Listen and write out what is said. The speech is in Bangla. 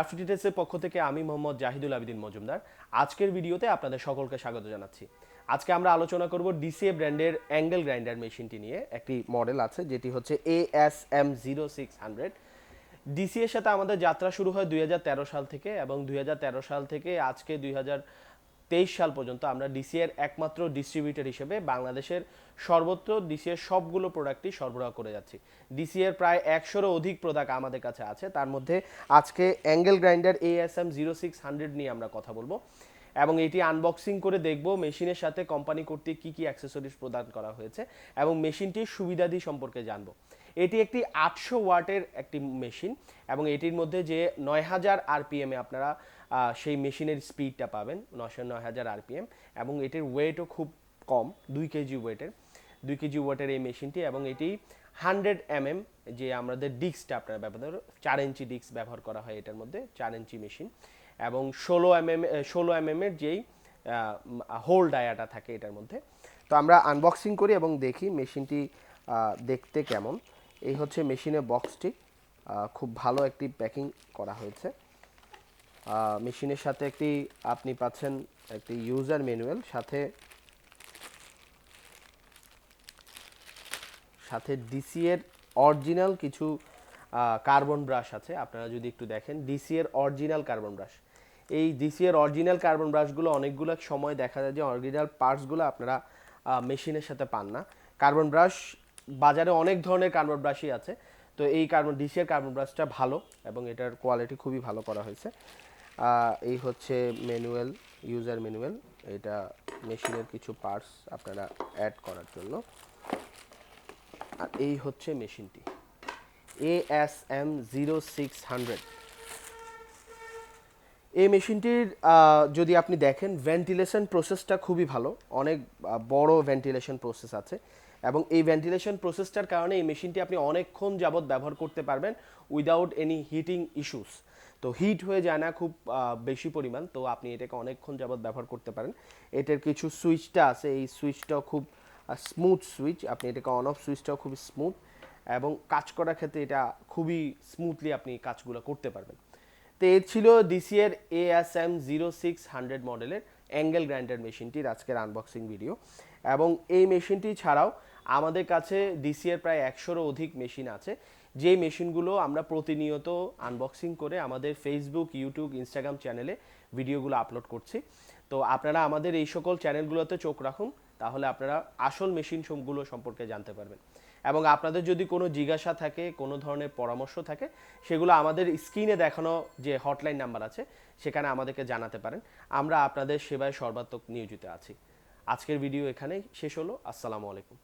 জাফরি ডিটেলসের পক্ষ থেকে আমি মোহাম্মদ জাহিদুল আবিদিন মজুমদার। আজকের ভিডিওতে আপনাদের সকলকে স্বাগত জানাচ্ছি। আজকে আমরা আলোচনা করব ডিসিএ ব্র্যান্ডের অ্যাঙ্গেল গ্রাইন্ডার মেশিনটি নিয়ে। একটি মডেল আছে যেটি হচ্ছে ASM06-100। ডিসিএ এর সাথে আমাদের যাত্রা শুরু হয় 2013 সাল থেকে এবং 2013 সাল থেকে আজকে 2023 সাল পর্যন্ত আমরা ডিসিএ এর একমাত্র ডিস্ট্রিবিউটর হিসেবে বাংলাদেশের সর্বত্র ডিসিএ এর সবগুলো প্রোডাক্টই সরবরাহ করে যাচ্ছি। ডিসিএ এর প্রায় 100-এরও অধিক প্রোডাক্ট আমাদের কাছে আছে, তার মধ্যে আজকে অ্যাঙ্গেল গ্রাইন্ডার ASM06-100 নিয়ে আমরা কথা বলবো এবং এটি আনবক্সিং করে দেখব মেশিনের সাথে কোম্পানি কর্তৃক কী কী অ্যাক্সেসরিজ প্রদান করা হয়েছে এবং মেশিনটির সুবিধাদি সম্পর্কে জানবো। এটি একটি 800 ওয়াটের একটি মেশিন এবং এটির মধ্যে যে 9000 আরপিএমে আপনারা সেই মেশিনের স্পিডটা পাবেন 9000 আরপিএম এবং এটির ওয়েটও খুব কম, 2 কেজি ওয়েটের এই মেশিনটি এবং এটি 100 mm যে আমাদের ডিস্কটা আপনারা ব্যবহার 4 ইঞ্চি ডিস্ক ব্যবহার করা হয় এটার মধ্যে, 4 ইঞ্চি মেশিন এবং 16 mm এর যেই হোল ডায়াটা থাকে এটার মধ্যে। তো আমরা আনবক্সিং করি এবং দেখি মেশিনটি দেখতে কেমন। এই হচ্ছে মেশিনের বক্সটি, খুব ভালো একটি প্যাকিং করা হয়েছে। মেশিনের সাথে আপনি পাচ্ছেন একটি ইউজার ম্যানুয়াল, সাথে ডিসি এর অরিজিনাল কিছু কার্বন ব্রাশ আছে। আপনারা যদি একটু দেখেন ডিসি এর অরিজিনাল কার্বন ব্রাশ, এই ডিসি এর অরিজিনাল কার্বন ব্রাশগুলো অনেকগুলো সময় দেখা যায় যে অরিজিনাল পার্টসগুলো আপনারা মেশিনের সাথে পান না। কার্বন ব্রাশ বাজারে অনেক ধরনের কার্বন ব্রাশই আছে, তো এই ডিসি এর কার্বন ব্রাশটা ভালো এবং এটার কোয়ালিটি খুবই ভালো করা হয়েছে। এই হচ্ছে ম্যানুয়াল, ইউজার ম্যানুয়াল, এটা মেশিনের কিছু পার্টস আপনারা অ্যাড করার জন্য। আর এই হচ্ছে মেশিনটি ASM06-100। এই মেশিনটির যদি আপনি দেখেন ভেন্টিলেশন প্রসেসটা খুবই ভালো, অনেক বড় ভেন্টিলেশন প্রসেস আছে এবং এই ভেন্টিলেশন প্রসেসটার কারণে এই মেশিনটি আপনি অনেকক্ষণ যাবত ব্যবহার করতে পারবেন উইদাউট এনি হিটিং ইস্যুস। তো হিট হয়ে যায় না খুব বেশি পরিমাণ, তো আপনি এটাকে অনেকক্ষণ যাবত ব্যবহার করতে পারেন। এটার কিছু সুইচটা আছে, এই সুইচটাও খুব স্মুথ সুইচ, আপনি এটাকে অন অফ সুইচটাও খুব স্মুথ এবং কাজ করার ক্ষেত্রে এটা খুবই স্মুথলি আপনি কাজগুলো করতে পারবেন। তো এই ছিল ডিসিএর ASM06-100 মডেলের অ্যাঙ্গেল গ্রাইন্ডার মেশিনটির আজকের আনবক্সিং ভিডিও। এবং এই মেশিনটি ছাড়াও আমাদের কাছে ডিসিএর প্রায় 100-এরও অধিক মেশিন আছে, যেই মেশিনগুলো আমরা প্রতিনিয়ত আনবক্সিং করে আমাদের ফেসবুক, ইউটিউব, ইনস্টাগ্রাম চ্যানেলে ভিডিওগুলো আপলোড করছি। তো আপনারা আমাদের এই সকল চ্যানেলগুলোতে চোখ রাখুন, তাহলে আপনারা আসল মেশিনগুলো সম্পর্কে জানতে পারবেন এবং আপনাদের যদি কোনো জিজ্ঞাসা থাকে, কোনো ধরনের পরামর্শ থাকে, সেগুলো আমাদের স্ক্রিনে দেখানো যে হটলাইন নাম্বার আছে সেখানে আমাদেরকে জানাতে পারেন। আমরা আপনাদের সেবায় সর্বাত্মক নিয়োজিত আছি। আজকের ভিডিও এখানেই শেষ হলো। আসসালামু আলাইকুম।